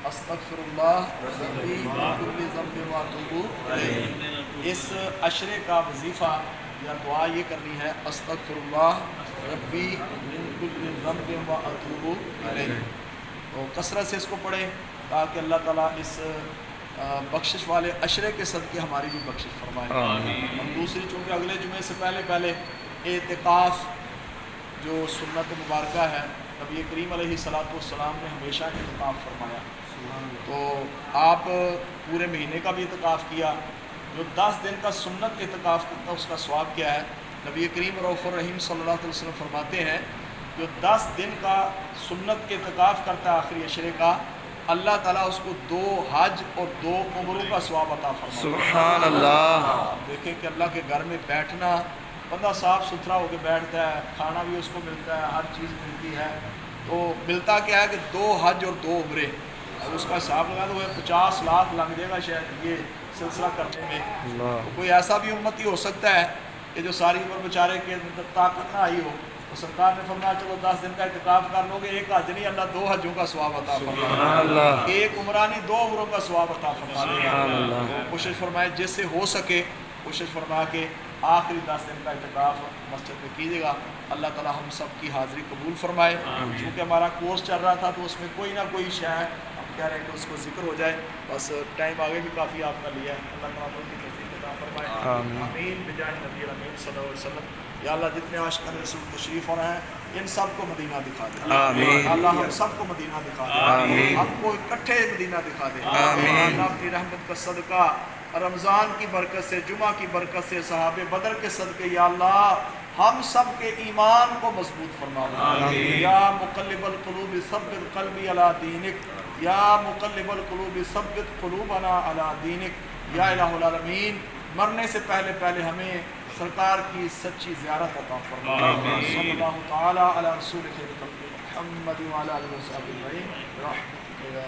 استغفر اللہ ربی من کل ذنب واتوب الیہ۔ اس عشرے کا وظیفہ یا دعا یہ کرنی ہے استغفر اللہ ربی من کل ذنب واتوب الیہ۔ تو کثرت سے اس کو پڑھیں تاکہ اللہ تعالیٰ اس بخشش والے عشرے کے صدقے ہماری بھی بخشش فرمائے۔ اور دوسری چونکہ اگلے جمعے سے پہلے اعتکاف جو سنت مبارکہ ہے، نبی کریم علیہ السلام نے ہمیشہ اعتکاف فرمایا، تو آپ پورے مہینے کا بھی اعتکاف کیا، جو 10 دن کا سنت اعتکاف کرتا ہے اس کا ثواب کیا ہے؟ نبی کریم رؤوف الرحیم صلی اللہ علیہ وسلم فرماتے ہیں جو 10 دن کا سنت اعتکاف کرتا ہے آخری عشرے کا، اللہ تعالیٰ اس کو 2 حج اور 2 عمروں کا ثواب عطا فرماتا ہے۔ سبحان اللہ۔ دیکھیں کہ اللہ کے گھر میں بیٹھنا، بندہ صاف ستھرا ہو کے بیٹھتا ہے، کھانا بھی اس کو ملتا ہے، ہر چیز ملتی ہے، تو ملتا کیا ہے کہ 2 حج اور 2 عمرے، اب اس کا حساب لگا تو 50 لاکھ لگ جائے گا شاید یہ سلسلہ کرنے میں۔ تو کوئی ایسا بھی امتی ہو سکتا ہے کہ جو ساری عمر بیچارے کے اندر طاقت نہ آئی ہو، تو سرکار نے فرمایا چلو 10 دن کا اعتکاف کر لو گے، 1 حج نہیں اللہ 2 حجوں کا ثواب عطا فرمائے، 1 عمرہ نہیں 2 عمروں کا ثواب عطا فرمائے۔ کوشش فرمائے جس سے ہو سکے کوشش فرما کے آخری 10 دن کا اعتکاف مسجد میں کیجیے گا۔ اللہ تعالی ہم سب کی حاضری قبول فرمائے۔ چونکہ ہمارا کورس چل رہا تھا تو اس میں کوئی نہ کوئی شے ہم کہہ رہے ہیں کہ اس کو ذکر ہو جائے، بس ٹائم آگے بھی کافی آپ کا لیا ہے، اللہ تعالیٰ کی توفیق عطا فرمائے۔ آمین بجاہ نبی الامین صلی اللہ علیہ وسلم۔ یا اللہ جتنے عاشقان رسول تشریف ہو رہے ہیں ان سب کو مدینہ دکھا دے، آمین۔ اللہ ہم سب کو مدینہ دکھا دے، آمین۔ ہم کو اکٹھے مدینہ دکھا دے، آمین۔ اللہ اپنی رحمت کا صدقہ رمضان کی برکت سے، جمعہ کی برکت سے، صحابہ بدر کے صدقے یا اللہ ہم سب کے ایمان کو مضبوط فرما دے۔ یا مقلب القلوب ثبت قلبی علی دینک، یا مقلب القلوب ثبت قلوبنا علی دینک، یا الہ العالمین مرنے سے پہلے ہمیں سرکار کی سچی زیارت عطا فرما۔ صلی اللہ تعالی علی رسول خیر خلق محمد وعلی آلہ وصحبہ اجمعین برحمتک یا